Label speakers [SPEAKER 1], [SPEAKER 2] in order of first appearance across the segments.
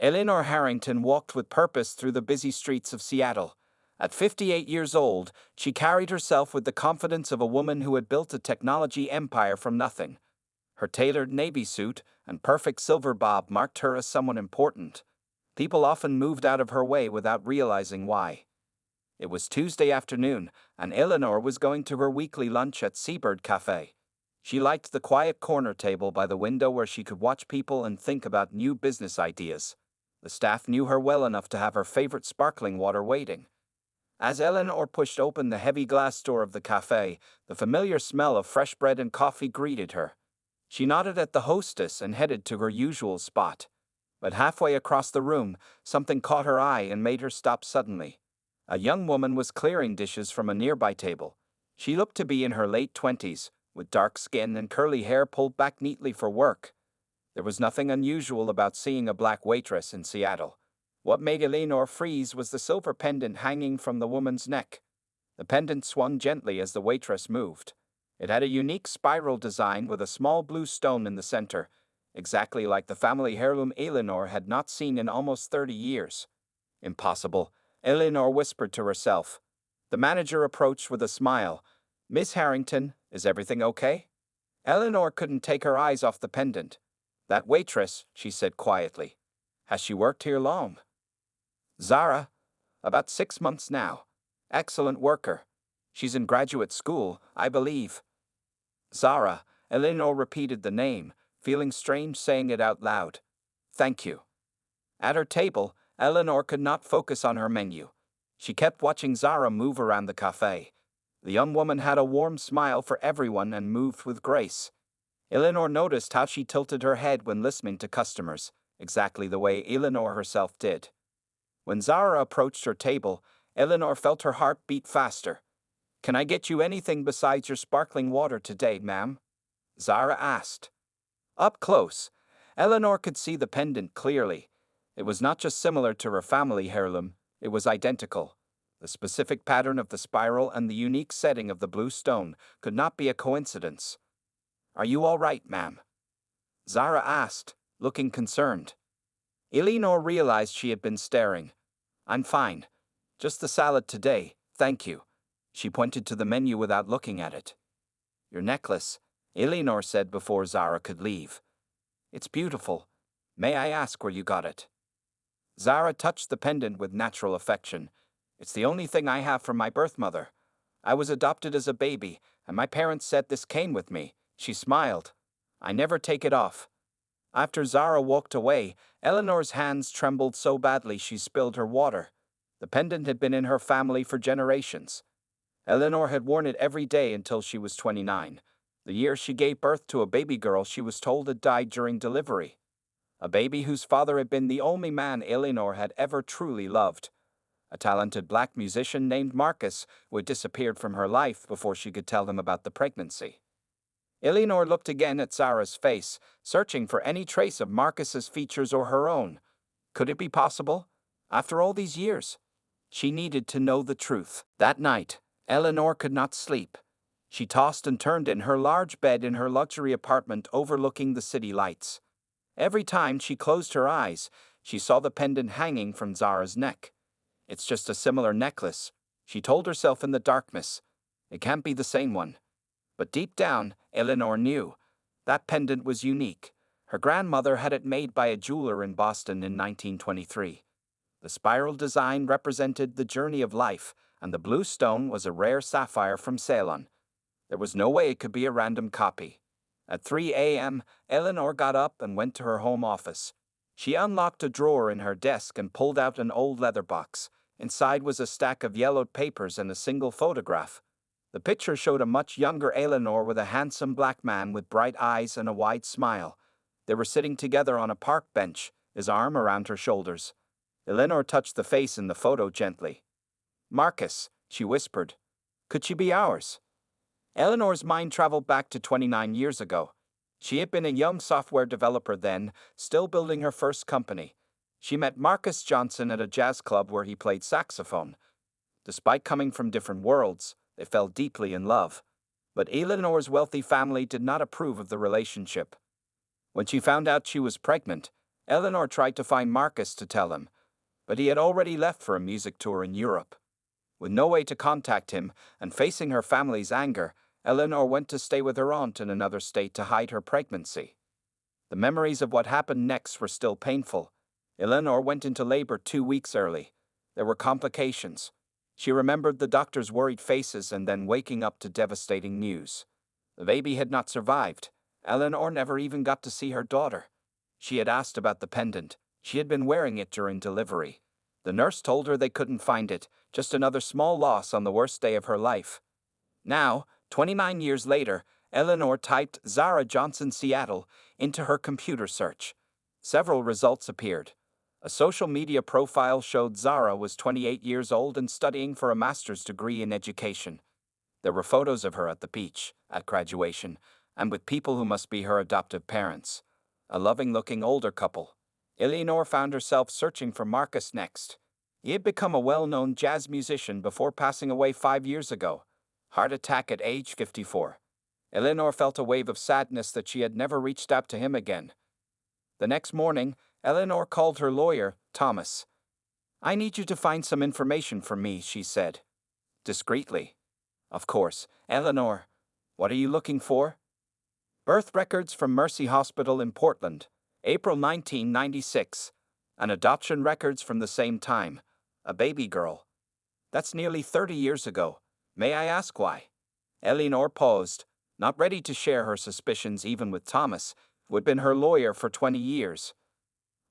[SPEAKER 1] Eleanor Harrington walked with purpose through the busy streets of Seattle. At 58 years old, she carried herself with the confidence of a woman who had built a technology empire from nothing. Her tailored navy suit and perfect silver bob marked her as someone important. People often moved out of her way without realizing why. It was Tuesday afternoon, and Eleanor was going to her weekly lunch at Seabird Cafe. She liked the quiet corner table by the window where she could watch people and think about new business ideas. The staff knew her well enough to have her favorite sparkling water waiting. As Eleanor pushed open the heavy glass door of the cafe, the familiar smell of fresh bread and coffee greeted her. She nodded at the hostess and headed to her usual spot. But halfway across the room, something caught her eye and made her stop suddenly. A young woman was clearing dishes from a nearby table. She looked to be in her late 20s, with dark skin and curly hair pulled back neatly for work. There was nothing unusual about seeing a black waitress in Seattle. What made Eleanor freeze was the silver pendant hanging from the woman's neck. The pendant swung gently as the waitress moved. It had a unique spiral design with a small blue stone in the center, exactly like the family heirloom Eleanor had not seen in almost 30 years. Impossible, Eleanor whispered to herself. The manager approached with a smile. "Miss Harrington, is everything okay?" Eleanor couldn't take her eyes off the pendant. "That waitress," she said quietly. "Has she worked here long?" "Zara. About 6 months now. Excellent worker. She's in graduate school, I believe." Zara, Eleanor repeated the name, feeling strange saying it out loud. "Thank you." At her table, Eleanor could not focus on her menu. She kept watching Zara move around the cafe. The young woman had a warm smile for everyone and moved with grace. Eleanor noticed how she tilted her head when listening to customers, exactly the way Eleanor herself did. When Zara approached her table, Eleanor felt her heart beat faster. "Can I get you anything besides your sparkling water today, ma'am?" Zara asked. Up close, Eleanor could see the pendant clearly. It was not just similar to her family heirloom, it was identical. The specific pattern of the spiral and the unique setting of the blue stone could not be a coincidence. "Are you all right, ma'am?" Zara asked, looking concerned. Eleanor realized she had been staring. "I'm fine. Just the salad today, thank you." She pointed to the menu without looking at it. "Your necklace," Eleanor said before Zara could leave. "It's beautiful. May I ask where you got it?" Zara touched the pendant with natural affection. "It's the only thing I have from my birth mother. I was adopted as a baby, and my parents said this came with me." She smiled. "I never take it off." After Zara walked away, Eleanor's hands trembled so badly she spilled her water. The pendant had been in her family for generations. Eleanor had worn it every day until she was 29. The year she gave birth to a baby girl she was told had died during delivery. A baby whose father had been the only man Eleanor had ever truly loved. A talented black musician named Marcus, who had disappeared from her life before she could tell him about the pregnancy. Eleanor looked again at Zara's face, searching for any trace of Marcus's features or her own. Could it be possible? After all these years? She needed to know the truth. That night, Eleanor could not sleep. She tossed and turned in her large bed in her luxury apartment overlooking the city lights. Every time she closed her eyes, she saw the pendant hanging from Zara's neck. "It's just a similar necklace," she told herself in the darkness. "It can't be the same one." But deep down, Eleanor knew. That pendant was unique. Her grandmother had it made by a jeweler in Boston in 1923. The spiral design represented the journey of life, and the blue stone was a rare sapphire from Ceylon. There was no way it could be a random copy. At 3 a.m., Eleanor got up and went to her home office. She unlocked a drawer in her desk and pulled out an old leather box. Inside was a stack of yellowed papers and a single photograph. The picture showed a much younger Eleanor with a handsome black man with bright eyes and a wide smile. They were sitting together on a park bench, his arm around her shoulders. Eleanor touched the face in the photo gently. "Marcus," she whispered. "Could she be ours?" Eleanor's mind traveled back to 29 years ago. She had been a young software developer then, still building her first company. She met Marcus Johnson at a jazz club where he played saxophone. Despite coming from different worlds, they fell deeply in love. But Eleanor's wealthy family did not approve of the relationship. When she found out she was pregnant, Eleanor tried to find Marcus to tell him, but he had already left for a music tour in Europe. With no way to contact him, and facing her family's anger, Eleanor went to stay with her aunt in another state to hide her pregnancy. The memories of what happened next were still painful. Eleanor went into labor 2 weeks early. There were complications. She remembered the doctor's worried faces and then waking up to devastating news. The baby had not survived. Eleanor never even got to see her daughter. She had asked about the pendant. She had been wearing it during delivery. The nurse told her they couldn't find it, just another small loss on the worst day of her life. Now, 29 years later, Eleanor typed Zara Johnson Seattle into her computer search. Several results appeared. A social media profile showed Zara was 28 years old and studying for a master's degree in education. There were photos of her at the beach, at graduation, and with people who must be her adoptive parents. A loving-looking older couple. Eleanor found herself searching for Marcus next. He had become a well-known jazz musician before passing away 5 years ago. Heart attack at age 54. Eleanor felt a wave of sadness that she had never reached out to him again. The next morning, Eleanor called her lawyer, Thomas. "I need you to find some information for me," she said. Discreetly. "Of course, Eleanor. What are you looking for?" Birth records from Mercy Hospital in Portland, April 1996. And adoption records from the same time. A baby girl. That's nearly 30 years ago. May I ask why? Eleanor paused, not ready to share her suspicions even with Thomas, who had been her lawyer for 20 years.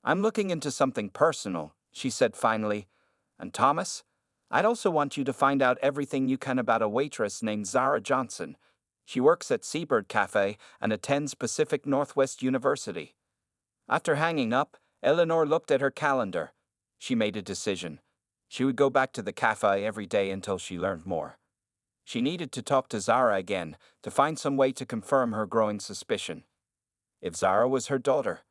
[SPEAKER 1] "I'm looking into something personal," she said finally. "And Thomas, I'd also want you to find out everything you can about a waitress named Zara Johnson. She works at Seabird Cafe and attends Pacific Northwest University." After hanging up, Eleanor looked at her calendar. She made a decision. She would go back to the cafe every day until she learned more. She needed to talk to Zara again, to find some way to confirm her growing suspicion. If Zara was her daughter,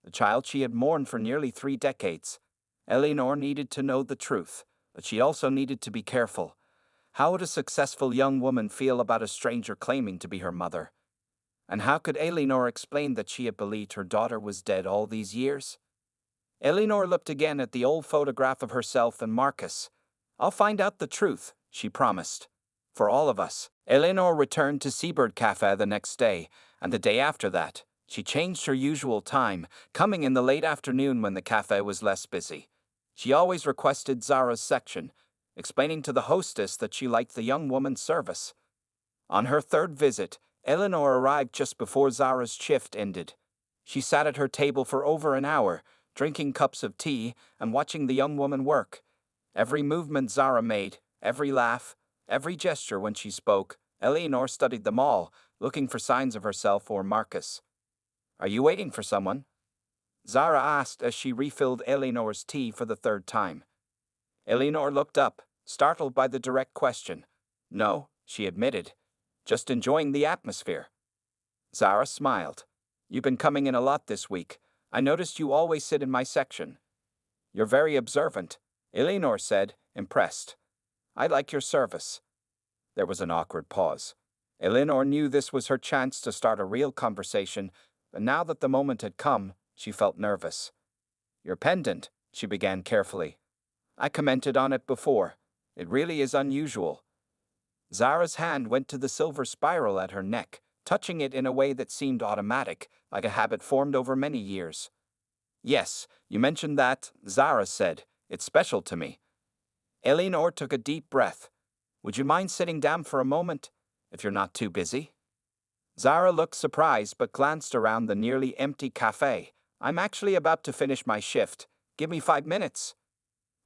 [SPEAKER 1] the child she had mourned for nearly 3 decades, Eleanor needed to know the truth, but she also needed to be careful. How would a successful young woman feel about a stranger claiming to be her mother? And how could Eleanor explain that she had believed her daughter was dead all these years? Eleanor looked again at the old photograph of herself and Marcus. "I'll find out the truth," she promised. For all of us. Eleanor returned to Seabird Cafe the next day, and the day after that. She changed her usual time, coming in the late afternoon when the cafe was less busy. She always requested Zara's section, explaining to the hostess that she liked the young woman's service. On her third visit, Eleanor arrived just before Zara's shift ended. She sat at her table for over an hour, drinking cups of tea and watching the young woman work. Every movement Zara made, every laugh, every gesture when she spoke, Eleanor studied them all, looking for signs of herself or Marcus. "Are you waiting for someone?" Zara asked as she refilled Eleanor's tea for the third time. Eleanor looked up, startled by the direct question. "No," she admitted. "Just enjoying the atmosphere." Zara smiled. "You've been coming in a lot this week. I noticed you always sit in my section." "You're very observant," Eleanor said, impressed. "I like your service." There was an awkward pause. Eleanor knew this was her chance to start a real conversation, but now that the moment had come, she felt nervous. "Your pendant," she began carefully. "I commented on it before. It really is unusual." Zara's hand went to the silver spiral at her neck, touching it in a way that seemed automatic, like a habit formed over many years. "Yes, you mentioned that," Zara said. "It's special to me." Eleanor took a deep breath. "Would you mind sitting down for a moment, if you're not too busy?" Zara looked surprised but glanced around the nearly empty cafe. "I'm actually about to finish my shift. Give me 5 minutes."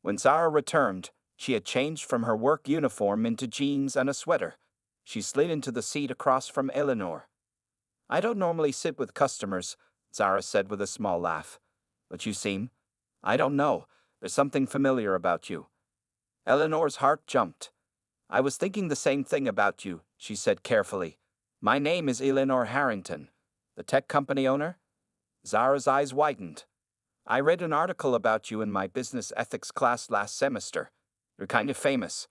[SPEAKER 1] When Zara returned, she had changed from her work uniform into jeans and a sweater. She slid into the seat across from Eleanor. "I don't normally sit with customers," Zara said with a small laugh. "But you seem... I don't know. There's something familiar about you." Eleanor's heart jumped. "I was thinking the same thing about you," she said carefully. "My name is Eleanor Harrington." "The tech company owner?" Zara's eyes widened. "I read an article about you in my business ethics class last semester. You're kind of famous."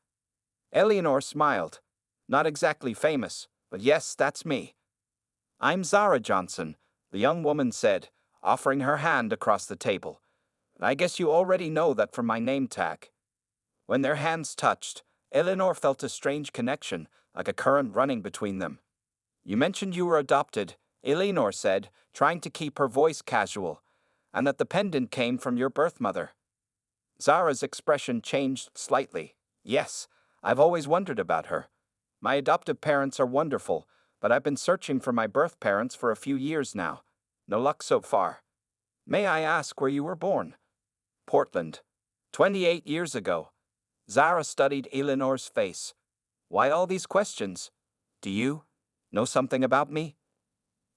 [SPEAKER 1] Eleanor smiled. "Not exactly famous, but yes, that's me." "I'm Zara Johnson," the young woman said, offering her hand across the table. I guess you already know that from my name tag. When their hands touched, Eleanor felt a strange connection, like a current running between them. You mentioned you were adopted, Eleanor said, trying to keep her voice casual, and that the pendant came from your birth mother. Zara's expression changed slightly. Yes, I've always wondered about her. My adoptive parents are wonderful, but I've been searching for my birth parents for a few years now. No luck so far. May I ask where you were born? Portland. 28 years ago. Zara studied Eleanor's face. Why all these questions? Do you know something about me?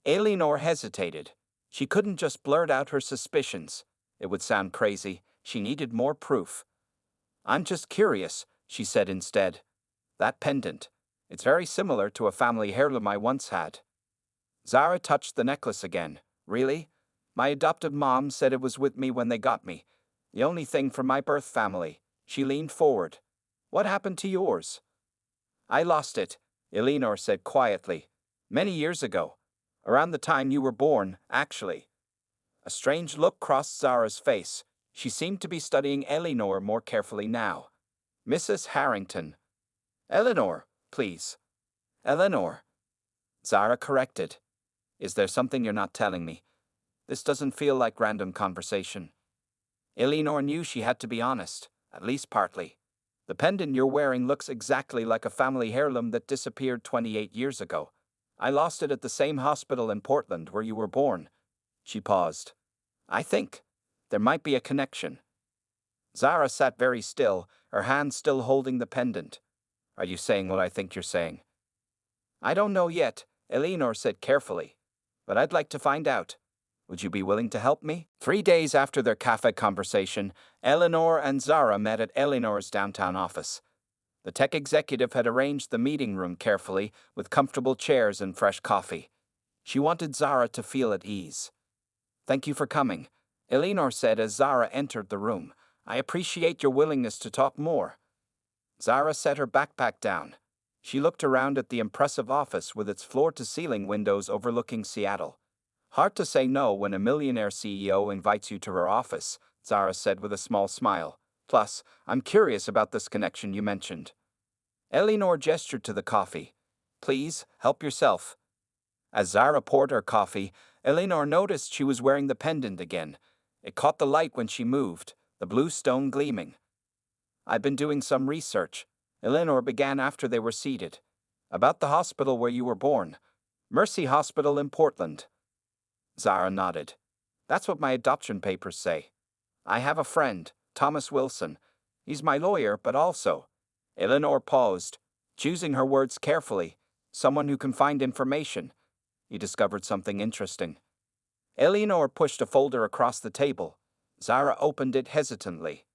[SPEAKER 1] Eleanor hesitated. She couldn't just blurt out her suspicions. It would sound crazy. She needed more proof. I'm just curious, she said instead. That pendant. It's very similar to a family heirloom I once had. Zara touched the necklace again. Really? My adoptive mom said it was with me when they got me. The only thing from my birth family. She leaned forward. What happened to yours? I lost it, Eleanor said quietly. Many years ago. Around the time you were born, actually. A strange look crossed Zara's face. She seemed to be studying Eleanor more carefully now. Mrs. Harrington. Eleanor, please. Eleanor. Zara corrected. Is there something you're not telling me? This doesn't feel like random conversation. Eleanor knew she had to be honest, at least partly. The pendant you're wearing looks exactly like a family heirloom that disappeared 28 years ago. I lost it at the same hospital in Portland where you were born. She paused. I think there might be a connection. Zara sat very still, her hand still holding the pendant. Are you saying what I think you're saying? I don't know yet, Eleanor said carefully. But I'd like to find out. Would you be willing to help me? 3 days after their cafe conversation, Eleanor and Zara met at Eleanor's downtown office. The tech executive had arranged the meeting room carefully, with comfortable chairs and fresh coffee. She wanted Zara to feel at ease. Thank you for coming, Eleanor said as Zara entered the room. I appreciate your willingness to talk more. Zara set her backpack down. She looked around at the impressive office with its floor-to-ceiling windows overlooking Seattle. Hard to say no when a millionaire CEO invites you to her office, Zara said with a small smile. Plus, I'm curious about this connection you mentioned. Eleanor gestured to the coffee. Please, help yourself. As Zara poured her coffee, Eleanor noticed she was wearing the pendant again. It caught the light when she moved, the blue stone gleaming. I've been doing some research, Eleanor began after they were seated. About the hospital where you were born. Mercy Hospital in Portland. Zara nodded. That's what my adoption papers say. I have a friend, Thomas Wilson. He's my lawyer, but also. Eleanor paused, choosing her words carefully. Someone who can find information. He discovered something interesting. Eleanor pushed a folder across the table. Zara opened it hesitantly.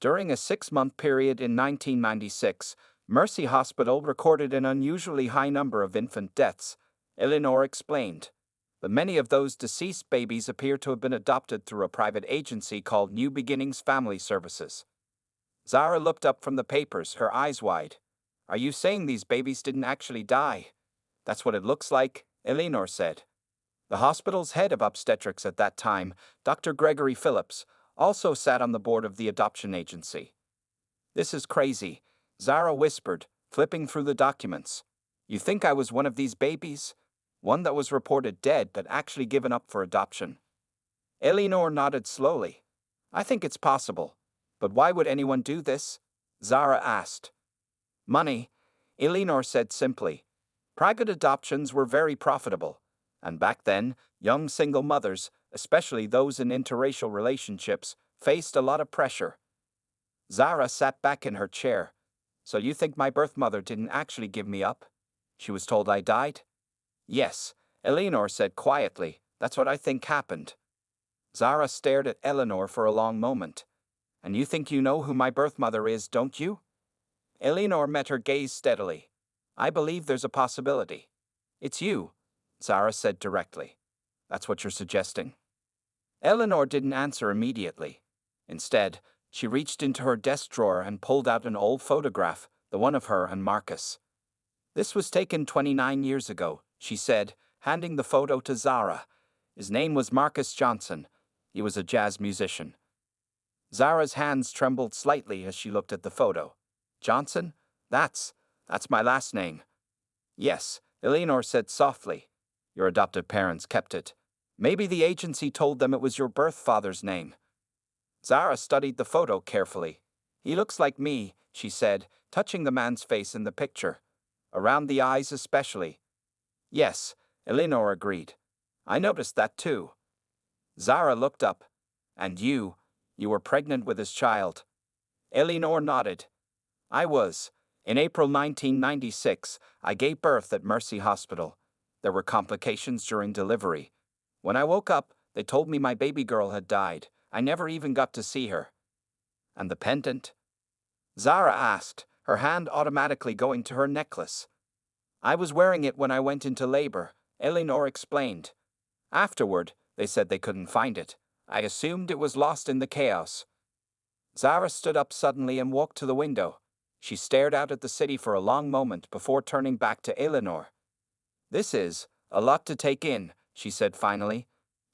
[SPEAKER 1] During a 6-month period in 1996, Mercy Hospital recorded an unusually high number of infant deaths, Eleanor explained. But many of those deceased babies appear to have been adopted through a private agency called New Beginnings Family Services. Zara looked up from the papers, her eyes wide. Are you saying these babies didn't actually die? That's what it looks like, Eleanor said. The hospital's head of obstetrics at that time, Dr. Gregory Phillips, also sat on the board of the adoption agency. This is crazy, Zara whispered, flipping through the documents. You think I was one of these babies? One that was reported dead but actually given up for adoption. Eleanor nodded slowly. I think it's possible. But why would anyone do this? Zara asked. Money, Eleanor said simply. Private adoptions were very profitable. And back then, young single mothers, especially those in interracial relationships, faced a lot of pressure. Zara sat back in her chair. So you think my birth mother didn't actually give me up? She was told I died? Yes, Eleanor said quietly. That's what I think happened. Zara stared at Eleanor for a long moment. And you think you know who my birth mother is, don't you? Eleanor met her gaze steadily. I believe there's a possibility. It's you, Zara said directly. That's what you're suggesting. Eleanor didn't answer immediately. Instead, she reached into her desk drawer and pulled out an old photograph, the one of her and Marcus. This was taken 29 years ago, she said, handing the photo to Zara. His name was Marcus Johnson. He was a jazz musician. Zara's hands trembled slightly as she looked at the photo. Johnson? That's my last name. Yes, Eleanor said softly. Your adoptive parents kept it. Maybe the agency told them it was your birth father's name. Zara studied the photo carefully. He looks like me, she said, touching the man's face in the picture. Around the eyes especially. Yes, Eleanor agreed. I noticed that too. Zara looked up. And you were pregnant with his child. Eleanor nodded. I was. In April 1996, I gave birth at Mercy Hospital. There were complications during delivery. When I woke up, they told me my baby girl had died. I never even got to see her. And the pendant? Zara asked, her hand automatically going to her necklace. I was wearing it when I went into labor, Eleanor explained. Afterward, they said they couldn't find it. I assumed it was lost in the chaos. Zara stood up suddenly and walked to the window. She stared out at the city for a long moment before turning back to Eleanor. This is a lot to take in, she said finally.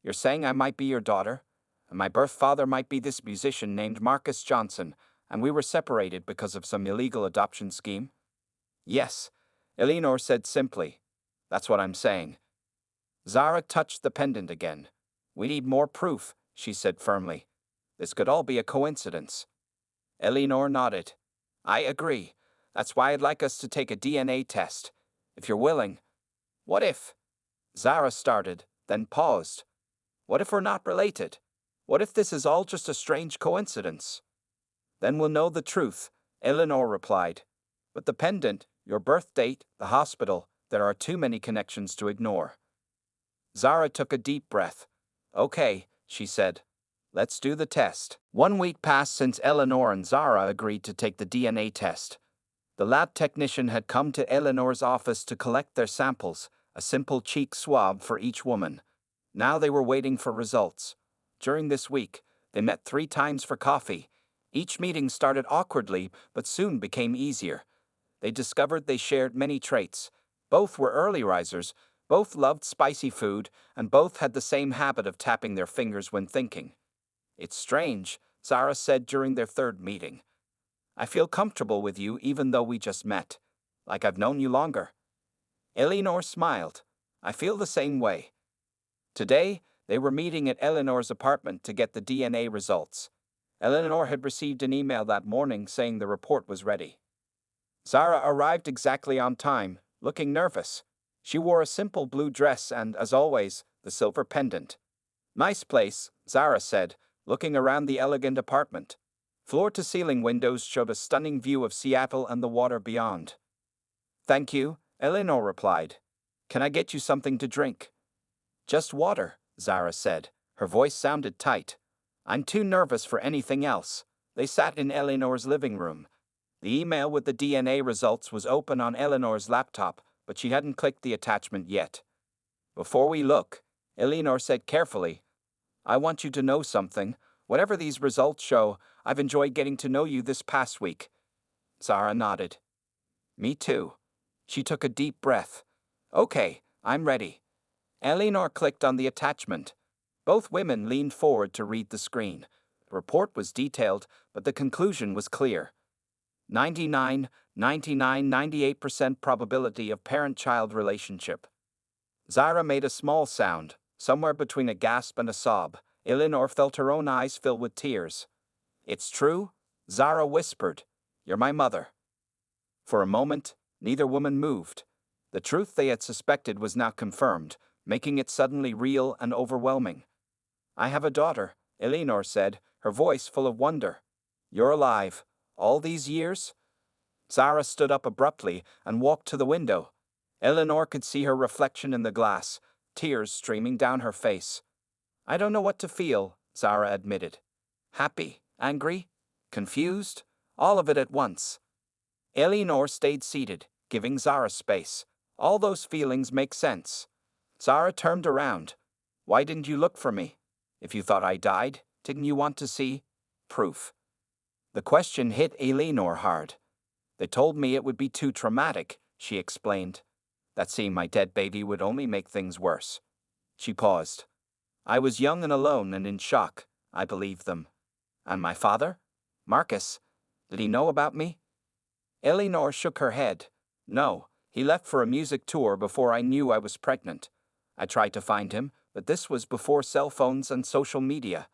[SPEAKER 1] You're saying I might be your daughter? And my birth father might be this musician named Marcus Johnson, and we were separated because of some illegal adoption scheme? Yes, Eleanor said simply. That's what I'm saying. Zara touched the pendant again. We need more proof, she said firmly. This could all be a coincidence. Eleanor nodded. I agree. That's why I'd like us to take a DNA test. If you're willing. What if? Zara started, then paused. What if we're not related? What if this is all just a strange coincidence? Then we'll know the truth, Eleanor replied. But the pendant, your birth date, the hospital, there are too many connections to ignore. Zara took a deep breath. Okay, she said. Let's do the test. 1 week passed since Eleanor and Zara agreed to take the DNA test. The lab technician had come to Eleanor's office to collect their samples, a simple cheek swab for each woman. Now they were waiting for results. During this week, they met 3 times for coffee. Each meeting started awkwardly, but soon became easier. They discovered they shared many traits. Both were early risers, both loved spicy food, and both had the same habit of tapping their fingers when thinking. It's strange, Zara said during their 3rd meeting. I feel comfortable with you even though we just met. Like I've known you longer. Eleanor smiled. I feel the same way. Today, they were meeting at Eleanor's apartment to get the DNA results. Eleanor had received an email that morning saying the report was ready. Zara arrived exactly on time, looking nervous. She wore a simple blue dress and, as always, the silver pendant. Nice place, Zara said, looking around the elegant apartment. Floor-to-ceiling windows showed a stunning view of Seattle and the water beyond. Thank you, Eleanor replied. Can I get you something to drink? Just water, Zara said. Her voice sounded tight. I'm too nervous for anything else. They sat in Eleanor's living room. The email with the DNA results was open on Eleanor's laptop, but she hadn't clicked the attachment yet. Before we look, Eleanor said carefully, I want you to know something. Whatever these results show, I've enjoyed getting to know you this past week. Zara nodded. Me too. She took a deep breath. Okay, I'm ready. Eleanor clicked on the attachment. Both women leaned forward to read the screen. The report was detailed, but the conclusion was clear. 99, 99, 98% probability of parent-child relationship. Zara made a small sound, somewhere between a gasp and a sob. Eleanor felt her own eyes fill with tears. It's true? Zara whispered. You're my mother. For a moment, neither woman moved. The truth they had suspected was now confirmed, making it suddenly real and overwhelming. I have a daughter, Eleanor said, her voice full of wonder. You're alive. All these years? Zara stood up abruptly and walked to the window. Eleanor could see her reflection in the glass, tears streaming down her face. I don't know what to feel, Zara admitted. Happy, angry, confused, all of it at once. Eleanor stayed seated, giving Zara space. All those feelings make sense. Zara turned around. Why didn't you look for me? If you thought I died, didn't you want to see proof? The question hit Eleanor hard. They told me it would be too traumatic, she explained. That seeing my dead baby would only make things worse. She paused. I was young and alone and in shock. I believed them. And my father? Marcus? Did he know about me? Eleanor shook her head. No, he left for a music tour before I knew I was pregnant. I tried to find him, but this was before cell phones and social media.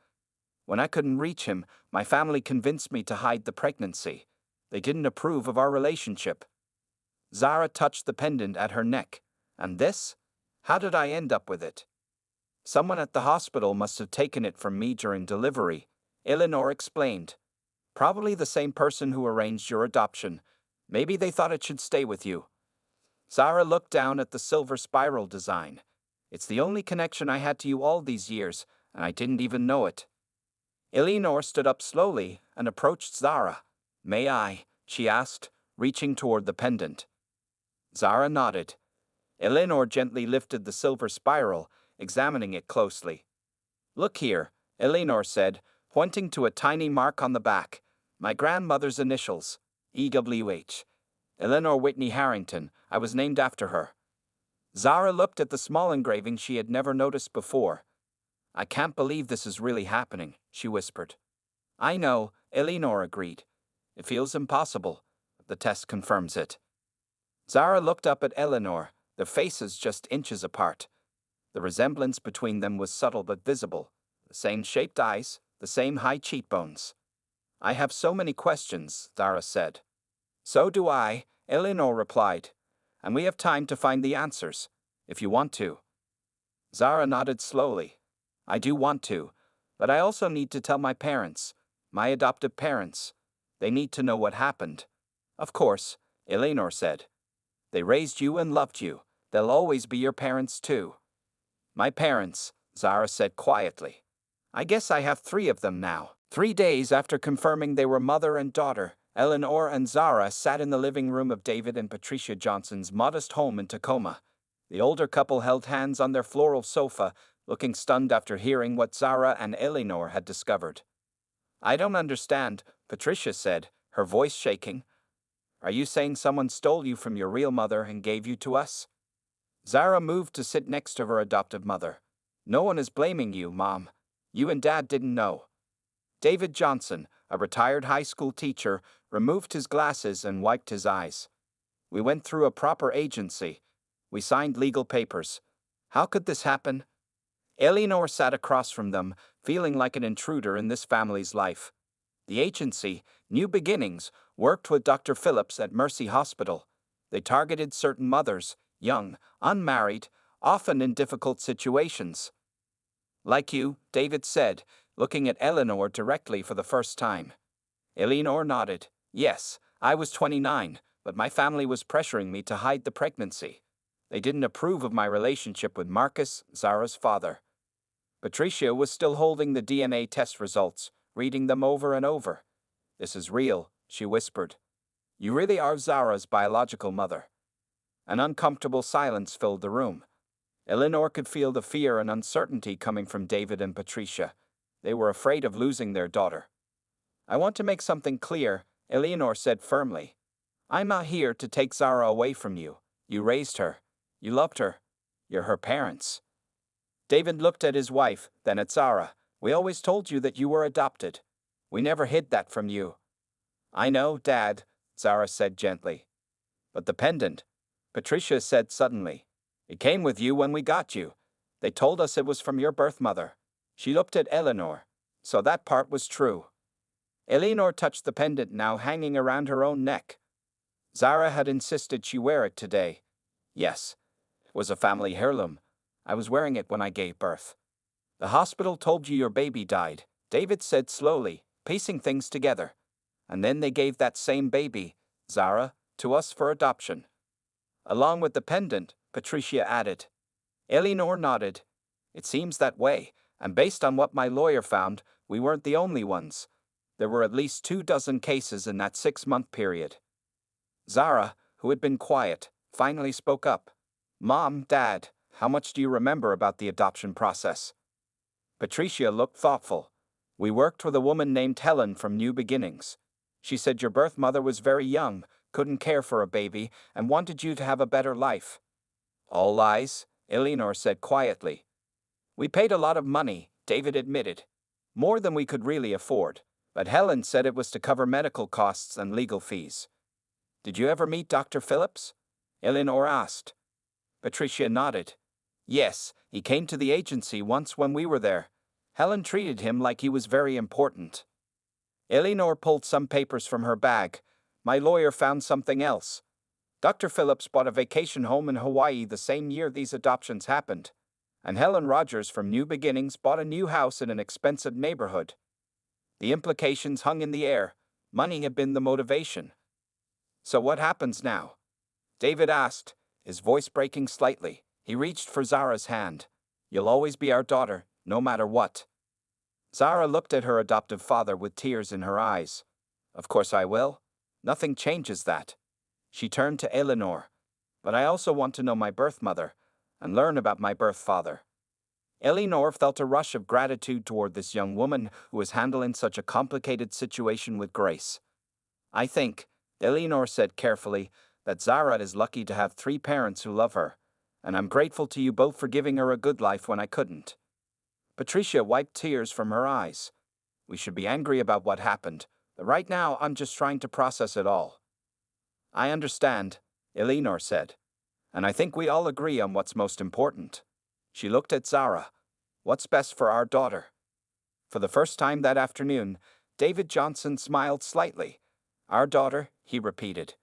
[SPEAKER 1] When I couldn't reach him, my family convinced me to hide the pregnancy. They didn't approve of our relationship. Zara touched the pendant at her neck. And this? How did I end up with it? Someone at the hospital must have taken it from me during delivery, Eleanor explained. Probably the same person who arranged your adoption. Maybe they thought it should stay with you. Zara looked down at the silver spiral design. It's the only connection I had to you all these years, and I didn't even know it. Eleanor stood up slowly and approached Zara. May I? She asked, reaching toward the pendant. Zara nodded. Eleanor gently lifted the silver spiral, examining it closely. Look here, Eleanor said, pointing to a tiny mark on the back. My grandmother's initials, EWH. Eleanor Whitney Harrington. I was named after her. Zara looked at the small engraving she had never noticed before. I can't believe this is really happening, she whispered. I know, Eleanor agreed. It feels impossible. The test confirms it. Zara looked up at Eleanor, their faces just inches apart. The resemblance between them was subtle but visible. The same shaped eyes, the same high cheekbones. I have so many questions, Zara said. So do I, Eleanor replied. And we have time to find the answers, if you want to. Zara nodded slowly. I do want to, but I also need to tell my parents, my adoptive parents. They need to know what happened. Of course, Eleanor said. They raised you and loved you. They'll always be your parents too. My parents, Zara said quietly. I guess I have 3 of them now. 3 days after confirming they were mother and daughter, Eleanor and Zara sat in the living room of David and Patricia Johnson's modest home in Tacoma. The older couple held hands on their floral sofa, looking stunned after hearing what Zara and Eleanor had discovered. I don't understand, Patricia said, her voice shaking. Are you saying someone stole you from your real mother and gave you to us? Zara moved to sit next to her adoptive mother. No one is blaming you, Mom. You and Dad didn't know. David Johnson, a retired high school teacher, removed his glasses and wiped his eyes. We went through a proper agency. We signed legal papers. How could this happen? Eleanor sat across from them, feeling like an intruder in this family's life. The agency, New Beginnings, worked with Dr. Phillips at Mercy Hospital. They targeted certain mothers, young, unmarried, often in difficult situations. Like you, David said, looking at Eleanor directly for the first time. Eleanor nodded. Yes, I was 29, but my family was pressuring me to hide the pregnancy. They didn't approve of my relationship with Marcus, Zara's father. Patricia was still holding the DNA test results, reading them over and over. This is real, she whispered. You really are Zara's biological mother. An uncomfortable silence filled the room. Eleanor could feel the fear and uncertainty coming from David and Patricia. They were afraid of losing their daughter. I want to make something clear, Eleanor said firmly. I'm not here to take Zara away from you. You raised her. You loved her. You're her parents. David looked at his wife, then at Zara. We always told you that you were adopted. We never hid that from you. I know, Dad, Zara said gently. But the pendant, Patricia said suddenly. It came with you when we got you. They told us it was from your birth mother. She looked at Eleanor. So that part was true. Eleanor touched the pendant now hanging around her own neck. Zara had insisted she wear it today. Yes, it was a family heirloom. I was wearing it when I gave birth. The hospital told you your baby died, David said slowly, piecing things together. And then they gave that same baby, Zara, to us for adoption. Along with the pendant, Patricia added. Eleanor nodded. It seems that way, and based on what my lawyer found, we weren't the only ones. There were at least 24 cases in that 6-month period. Zara, who had been quiet, finally spoke up. Mom, Dad, how much do you remember about the adoption process? Patricia looked thoughtful. We worked with a woman named Helen from New Beginnings. She said your birth mother was very young, couldn't care for a baby, and wanted you to have a better life. All lies, Eleanor said quietly. We paid a lot of money, David admitted. More than we could really afford, but Helen said it was to cover medical costs and legal fees. Did you ever meet Dr. Phillips? Eleanor asked. Patricia nodded. Yes, he came to the agency once when we were there. Helen treated him like he was very important. Eleanor pulled some papers from her bag. My lawyer found something else. Dr. Phillips bought a vacation home in Hawaii the same year these adoptions happened. And Helen Rogers from New Beginnings bought a new house in an expensive neighborhood. The implications hung in the air. Money had been the motivation. So what happens now? David asked, his voice breaking slightly. He reached for Zara's hand. You'll always be our daughter, no matter what. Zara looked at her adoptive father with tears in her eyes. Of course I will. Nothing changes that. She turned to Eleanor. But I also want to know my birth mother, and learn about my birth father. Eleanor felt a rush of gratitude toward this young woman who was handling such a complicated situation with grace. I think, Eleanor said carefully, that Zara is lucky to have 3 parents who love her, and I'm grateful to you both for giving her a good life when I couldn't. Patricia wiped tears from her eyes. We should be angry about what happened, but right now I'm just trying to process it all. I understand, Eleanor said, and I think we all agree on what's most important. She looked at Zara. What's best for our daughter? For the first time that afternoon, David Johnson smiled slightly. Our daughter, he repeated.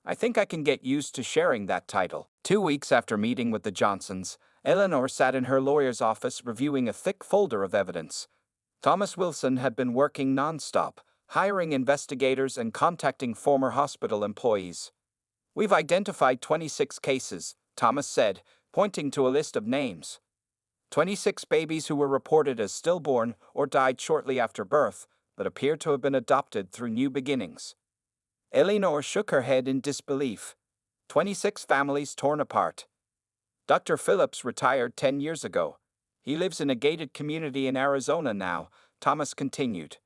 [SPEAKER 1] I think I can get used to sharing that title. 2 weeks after meeting with the Johnsons, Eleanor sat in her lawyer's office reviewing a thick folder of evidence. Thomas Wilson had been working nonstop, hiring investigators and contacting former hospital employees. We've identified 26 cases, Thomas said, pointing to a list of names. 26 babies who were reported as stillborn or died shortly after birth, but appeared to have been adopted through New Beginnings. Eleanor shook her head in disbelief. 26 families torn apart. Dr. Phillips retired 10 years ago. He lives in a gated community in Arizona now, Thomas continued.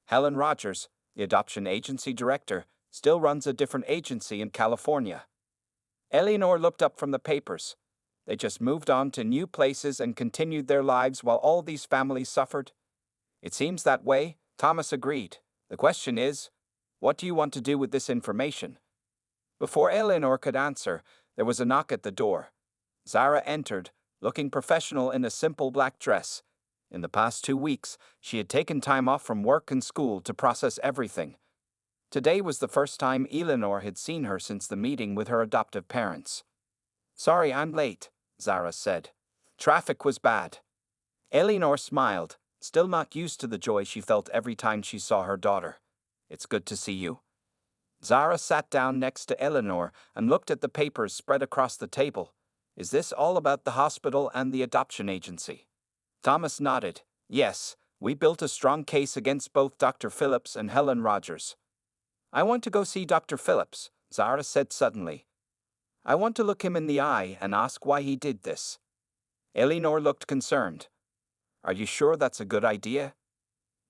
[SPEAKER 1] Helen Rogers, the adoption agency director, still runs a different agency in California. Eleanor looked up from the papers. They just moved on to new places and continued their lives while all these families suffered? It seems that way, Thomas agreed. The question is, what do you want to do with this information? Before Eleanor could answer, there was a knock at the door. Zara entered, looking professional in a simple black dress. In the past 2 weeks, she had taken time off from work and school to process everything. Today was the first time Eleanor had seen her since the meeting with her adoptive parents. Sorry I'm late, Zara said. Traffic was bad. Eleanor smiled, still not used to the joy she felt every time she saw her daughter. It's good to see you. Zara sat down next to Eleanor and looked at the papers spread across the table. Is this all about the hospital and the adoption agency? Thomas nodded. Yes, we built a strong case against both Dr. Phillips and Helen Rogers. I want to go see Dr. Phillips, Zara said suddenly. I want to look him in the eye and ask why he did this. Eleanor looked concerned. Are you sure that's a good idea?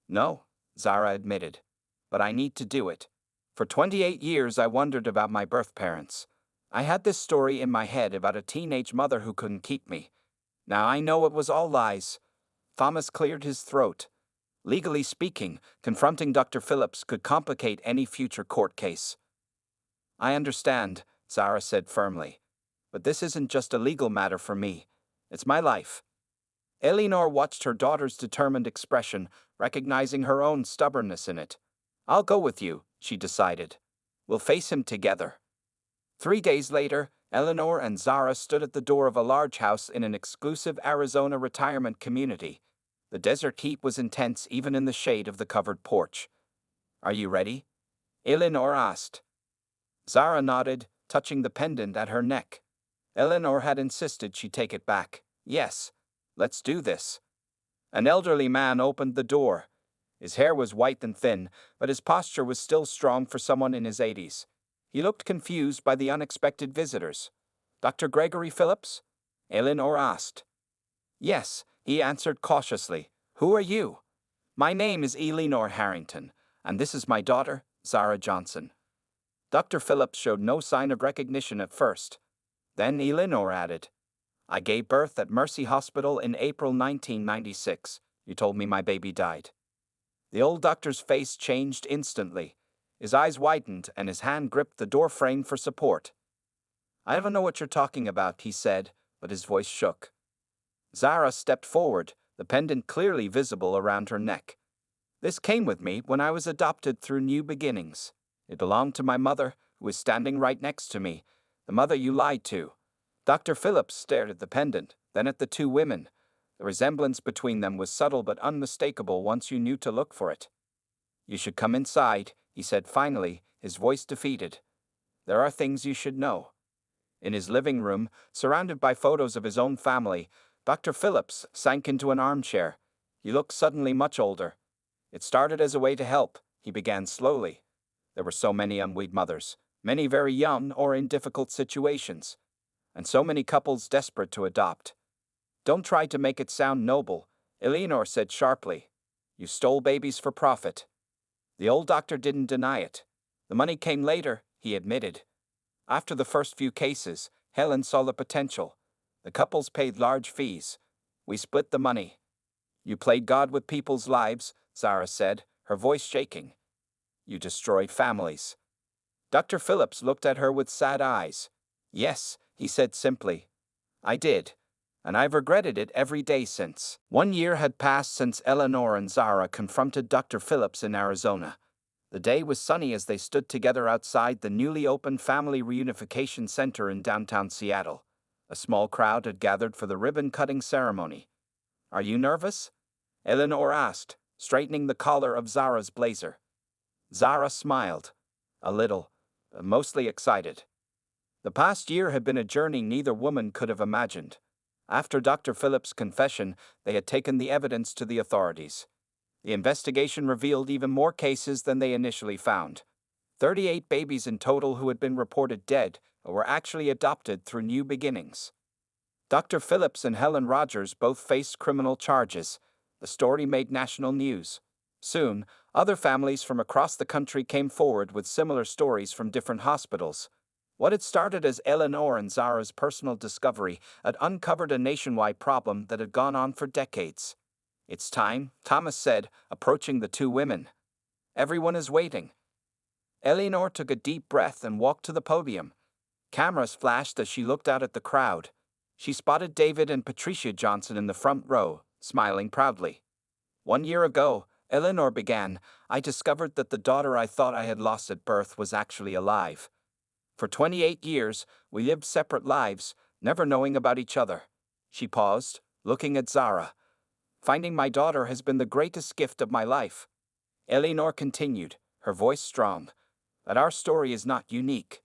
[SPEAKER 1] No, Zara admitted. But I need to do it. For 28 years I wondered about my birth parents. I had this story in my head about a teenage mother who couldn't keep me. Now I know it was all lies. Thomas cleared his throat. Legally speaking, confronting Dr. Phillips could complicate any future court case. I understand, Zara said firmly. But this isn't just a legal matter for me. It's my life. Eleanor watched her daughter's determined expression, recognizing her own stubbornness in it. I'll go with you, she decided. We'll face him together. 3 days later, Eleanor and Zara stood at the door of a large house in an exclusive Arizona retirement community. The desert heat was intense even in the shade of the covered porch. Are you ready? Eleanor asked. Zara nodded, touching the pendant at her neck. Eleanor had insisted she take it back. Yes, let's do this. An elderly man opened the door. His hair was white and thin, but his posture was still strong for someone in his 80s. He looked confused by the unexpected visitors. Dr. Gregory Phillips? Eleanor asked. Yes, he answered cautiously. Who are you? My name is Eleanor Harrington, and this is my daughter, Zara Johnson. Dr. Phillips showed no sign of recognition at first. Then Eleanor added, I gave birth at Mercy Hospital in April 1996. You told me my baby died. The old doctor's face changed instantly. His eyes widened and his hand gripped the door frame for support. I don't know what you're talking about, he said, but his voice shook. Zara stepped forward, the pendant clearly visible around her neck. This came with me when I was adopted through New Beginnings. It belonged to my mother, who was standing right next to me, the mother you lied to. Dr. Phillips stared at the pendant, then at the two women. The resemblance between them was subtle but unmistakable once you knew to look for it. You should come inside, he said finally, his voice defeated. There are things you should know. In his living room, surrounded by photos of his own family, Dr. Phillips sank into an armchair. He looked suddenly much older. It started as a way to help, he began slowly. There were so many unwedded mothers, many very young or in difficult situations, and so many couples desperate to adopt. Don't try to make it sound noble, Eleanor said sharply. You stole babies for profit. The old doctor didn't deny it. The money came later, he admitted. After the first few cases, Helen saw the potential. The couples paid large fees. We split the money. You played God with people's lives, Zara said, her voice shaking. You destroyed families. Dr. Phillips looked at her with sad eyes. Yes, he said simply. I did. And I've regretted it every day since. 1 year had passed since Eleanor and Zara confronted Dr. Phillips in Arizona. The day was sunny as they stood together outside the newly opened Family Reunification Center in downtown Seattle. A small crowd had gathered for the ribbon-cutting ceremony. Are you nervous? Eleanor asked, straightening the collar of Zara's blazer. Zara smiled. A little, but mostly excited. The past year had been a journey neither woman could have imagined. After Dr. Phillips' confession, they had taken the evidence to the authorities. The investigation revealed even more cases than they initially found. 38 babies in total who had been reported dead or were actually adopted through New Beginnings. Dr. Phillips and Helen Rogers both faced criminal charges. The story made national news. Soon, other families from across the country came forward with similar stories from different hospitals. What had started as Eleanor and Zara's personal discovery had uncovered a nationwide problem that had gone on for decades. It's time, Thomas said, approaching the two women. Everyone is waiting. Eleanor took a deep breath and walked to the podium. Cameras flashed as she looked out at the crowd. She spotted David and Patricia Johnson in the front row, smiling proudly. 1 year ago, Eleanor began, I discovered that the daughter I thought I had lost at birth was actually alive. For 28 years, we lived separate lives, never knowing about each other. She paused, looking at Zara. Finding my daughter has been the greatest gift of my life. Eleanor continued, her voice strong. But our story is not unique.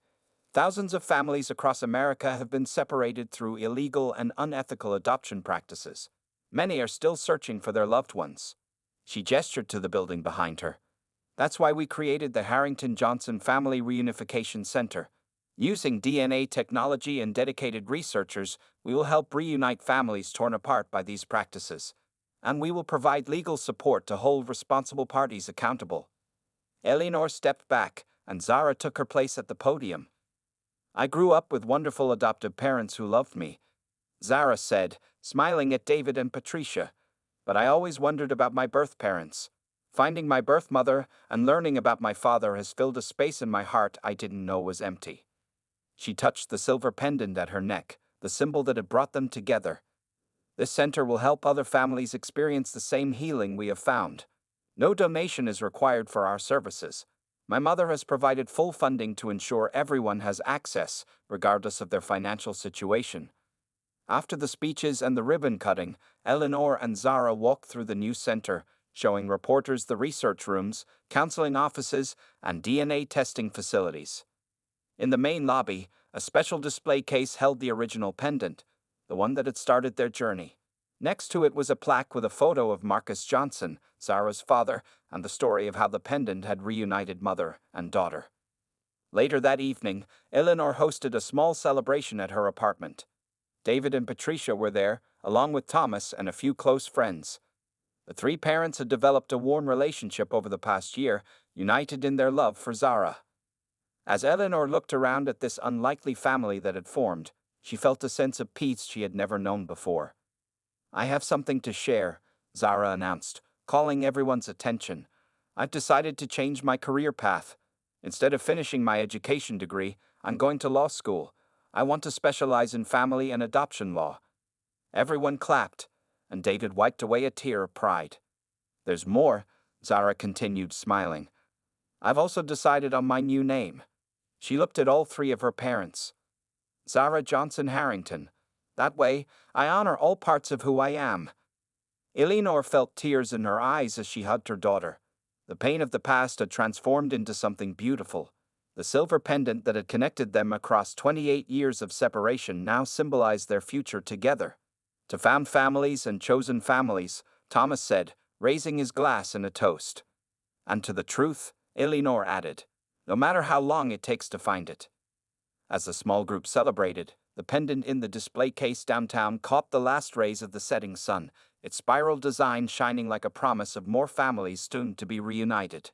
[SPEAKER 1] Thousands of families across America have been separated through illegal and unethical adoption practices. Many are still searching for their loved ones. She gestured to the building behind her. That's why we created the Harrington Johnson Family Reunification Center. Using DNA technology and dedicated researchers, we will help reunite families torn apart by these practices. And we will provide legal support to hold responsible parties accountable. Eleanor stepped back, and Zara took her place at the podium. I grew up with wonderful adoptive parents who loved me, Zara said, smiling at David and Patricia. But I always wondered about my birth parents. Finding my birth mother and learning about my father has filled a space in my heart I didn't know was empty. She touched the silver pendant at her neck, the symbol that had brought them together. This center will help other families experience the same healing we have found. No donation is required for our services. My mother has provided full funding to ensure everyone has access, regardless of their financial situation. After the speeches and the ribbon cutting, Eleanor and Zara walked through the new center, showing reporters the research rooms, counseling offices, and DNA testing facilities. In the main lobby, a special display case held the original pendant, the one that had started their journey. Next to it was a plaque with a photo of Marcus Johnson, Zara's father, and the story of how the pendant had reunited mother and daughter. Later that evening, Eleanor hosted a small celebration at her apartment. David and Patricia were there, along with Thomas and a few close friends. The three parents had developed a warm relationship over the past year, united in their love for Zara. As Eleanor looked around at this unlikely family that had formed, She felt a sense of peace she had never known before. "I have something to share," Zara announced, calling everyone's attention. "I've decided to change my career path. Instead of finishing my education degree, I'm going to law school. I want to specialize in family and adoption law." Everyone clapped, and David wiped away a tear of pride. "There's more," Zara continued, smiling. "I've also decided on my new name." She looked at all three of her parents. "Zara Johnson Harrington. That way, I honor all parts of who I am." Eleanor felt tears in her eyes as she hugged her daughter. The pain of the past had transformed into something beautiful. The silver pendant that had connected them across 28 years of separation now symbolized their future together. "To found families and chosen families," Thomas said, raising his glass in a toast. "And to the truth," Eleanor added, "no matter how long it takes to find it." As the small group celebrated, the pendant in the display case downtown caught the last rays of the setting sun, its spiral design shining like a promise of more families soon to be reunited.